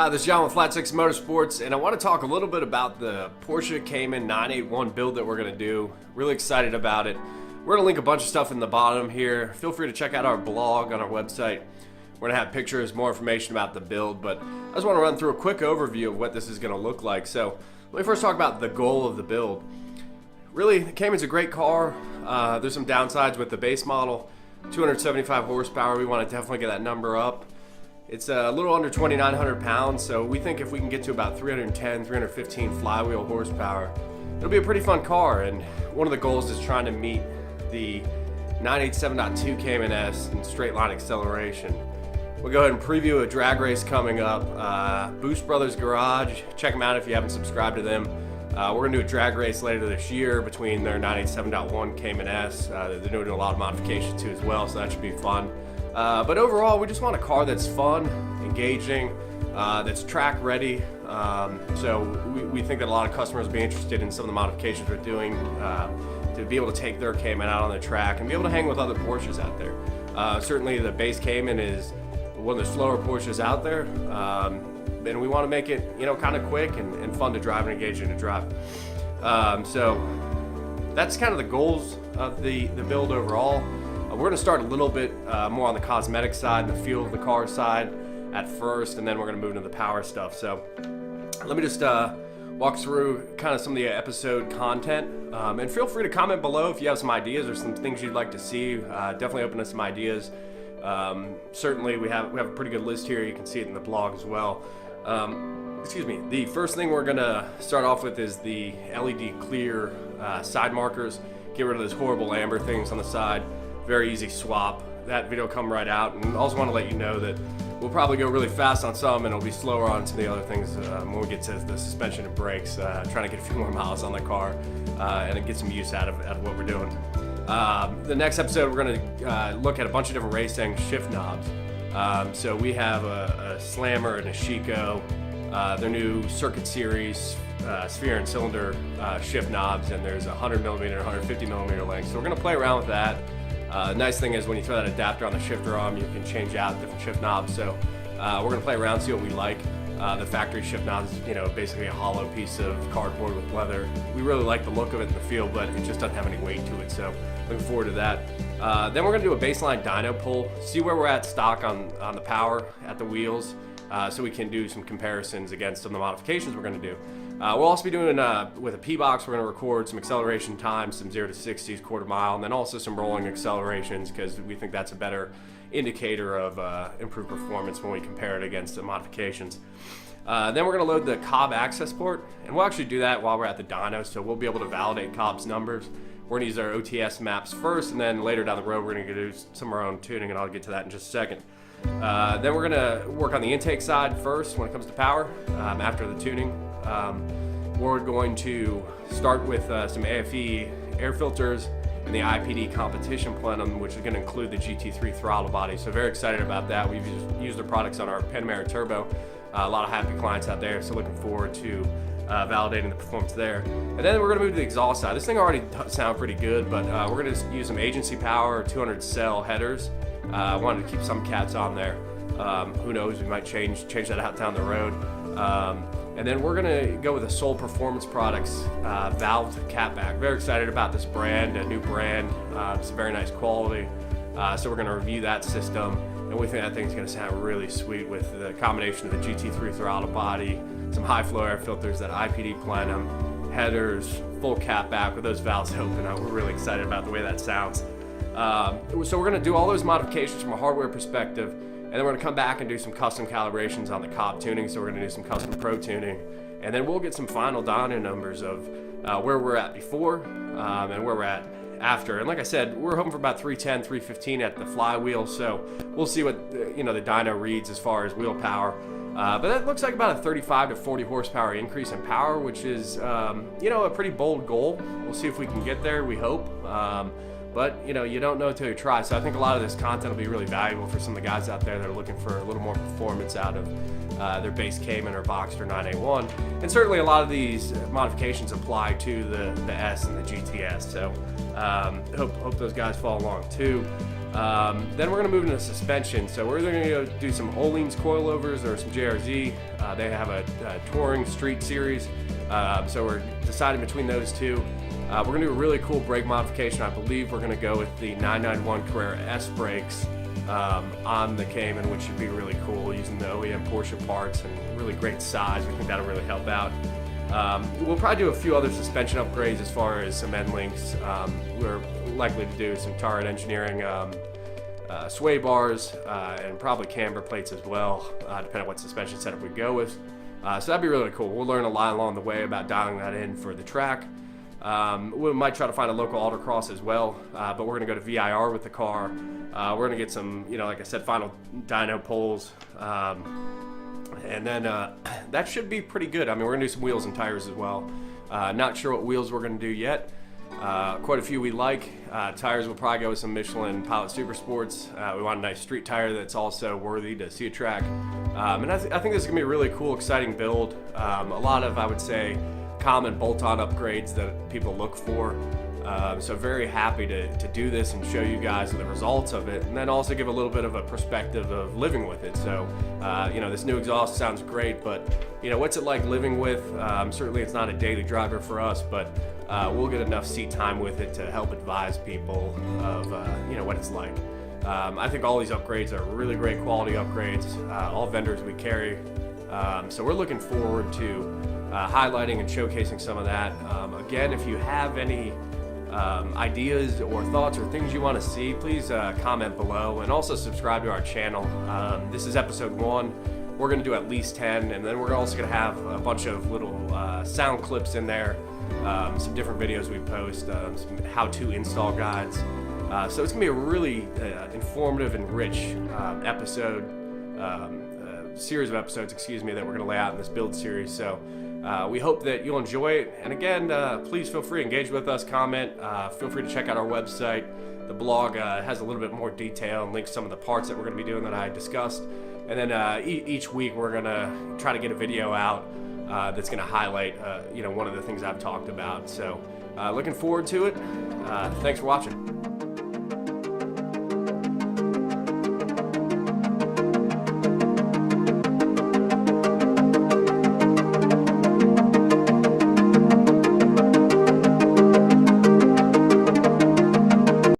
Hi, this is John with Flat 6 Motorsports, and I want to talk a little bit about the Porsche Cayman 981 build that we're going to do. Really excited about it. We're going to link a bunch of stuff in the bottom here. Feel free to check out our blog on our website. We're going to have pictures, more information about the build, but I just want to run through a quick overview of what this is going to look like. So let me first talk about the goal of the build. Really, the Cayman's a great car. There's some downsides with the base model. 275 horsepower, we want to definitely get that number up. It's a little under 2,900 pounds, so we think if we can get to about 310, 315 flywheel horsepower, it'll be a pretty fun car. And one of the goals is trying to meet the 987.2 Cayman S in straight line acceleration. We'll go ahead and preview a drag race coming up. Boost Brothers Garage, check them out if you haven't subscribed to them. We're going to do a drag race later this year between their 987.1 Cayman S. They're doing a lot of modifications too as well, so that should be fun. But overall, we just want a car that's fun, engaging, that's track ready. So we think that a lot of customers will be interested in some of the modifications we're doing to be able to take their Cayman out on the track and be able to hang with other Porsches out there. Certainly the base Cayman is one of the slower Porsches out there. And we want to make it, kind of quick and fun to drive and engaging to drive. So that's kind of the goals of the build overall. We're going to start a little bit more on the cosmetic side, the feel of the car side at first, and then we're going to move into the power stuff. So let me just walk through kind of some of the episode content. And feel free to comment below if you have some ideas or some things you'd like to see. Definitely open to some ideas. Certainly we have a pretty good list here. You can see it in the blog as well. Excuse me. The first thing we're going to start off with is the LED clear side markers. Get rid of those horrible amber things on the side. Very easy swap. That video will come right out. And I also want to let you know that we'll probably go really fast on some and it'll be slower on some of the other things when we get to the suspension and brakes, trying to get a few more miles on the car and get some use out of what we're doing. The next episode we're going to look at a bunch of different racing shift knobs. So we have a Slammer and a Chico, their new Circuit Series sphere and cylinder shift knobs, and there's 100mm and 150mm length. So we're going to play around with that. Nice thing is when you throw that adapter on the shifter arm, you can change out different shift knobs. So we're going to play around, see what we like. The factory shift knobs, basically a hollow piece of cardboard with leather. We really like the look of it in the field, but it just doesn't have any weight to it. So looking forward to that. Then we're going to do a baseline dyno pull, see where we're at stock on the power at the wheels, so we can do some comparisons against some of the modifications we're going to do. We'll also be doing, with a P-Box, we're going to record some acceleration times, some 0 to 60s, quarter mile, and then also some rolling accelerations, because we think that's a better indicator of improved performance when we compare it against the modifications. Then we're going to load the COBB ACCESSPORT, and we'll actually do that while we're at the dyno, so we'll be able to validate COBB's numbers. We're going to use our OTS maps first, and then later down the road we're going to do some of our own tuning, and I'll get to that in just a second. Then we're going to work on the intake side first when it comes to power, after the tuning. We're going to start with some AFE air filters and the IPD competition plenum, which is going to include the GT3 throttle body. So very excited about that. We've used their products on our Panamera Turbo. A lot of happy clients out there, so looking forward to validating the performance there. And then we're going to move to the exhaust side. This thing already does sound pretty good, but we're going to use some agency power, 200 cell headers. Wanted to keep some cats on there. Who knows, we might change that out down the road. And then we're going to go with the Soul Performance Products valved catback. Very excited about this brand, a new brand. It's a very nice quality. So we're going to review that system, and we think that thing's going to sound really sweet with the combination of the GT3 throttle body, some high flow air filters, that IPD plenum, headers, full catback with those valves open. We're really excited about the way that sounds. So we're going to do all those modifications from a hardware perspective. And then we're going to come back and do some custom calibrations on the COBB tuning. So we're going to do some custom pro tuning. And then we'll get some final dyno numbers of where we're at before and where we're at after. And like I said, we're hoping for about 310, 315 at the flywheel. So we'll see what the dyno reads as far as wheel power. But that looks like about a 35 to 40 horsepower increase in power, which is, a pretty bold goal. We'll see if we can get there, we hope. But, you don't know until you try. So I think a lot of this content will be really valuable for some of the guys out there that are looking for a little more performance out of their base Cayman or Boxster 981. And certainly a lot of these modifications apply to the S and the GTS. So hope those guys follow along too. Then we're going to move into suspension. So we're either going to go do some OHLINS coilovers or some JRZ. They have a touring street series. So we're deciding between those two. We're going to do a really cool brake modification. I believe we're going to go with the 991 Carrera S brakes on the Cayman, which should be really cool, using the OEM Porsche parts and really great size. We think that'll really help out. We'll probably do a few other suspension upgrades as far as some end links. We're likely to do some Target Engineering sway bars and probably camber plates as well, depending on what suspension setup we go with. So that'd be really cool. We'll learn a lot along the way about dialing that in for the track. We might try to find a local autocross as well, but we're going to go to VIR with the car. We're going to get some, like I said, final dyno poles. And then that should be pretty good. I mean, we're going to do some wheels and tires as well. Not sure what wheels we're going to do yet. Quite a few we like. Tires will probably go with some Michelin Pilot Super Sports. We want a nice street tire that's also worthy to see a track. And I think this is going to be a really cool, exciting build. A lot of, I would say, common bolt-on upgrades that people look for. So very happy to do this and show you guys the results of it, and then also give a little bit of a perspective of living with it. So this new exhaust sounds great, but what's it like living with? Certainly it's not a daily driver for us, but we'll get enough seat time with it to help advise people of what it's like. I think all these upgrades are really great quality upgrades, all vendors we carry. So we're looking forward to highlighting and showcasing some of that. Again, if you have any ideas or thoughts or things you want to see, please comment below, and also subscribe to our channel. This is episode 1. We're going to do at least 10, and then we're also going to have a bunch of little sound clips in there, some different videos we post, some how-to install guides. So it's going to be a really informative and rich series of episodes, that we're going to lay out in this build series. So we hope that you'll enjoy it. And again, please feel free to engage with us, comment. Feel free to check out our website. The blog has a little bit more detail and links some of the parts that we're going to be doing that I discussed. And then each week we're going to try to get a video out that's going to highlight one of the things I've talked about. So looking forward to it. Thanks for watching.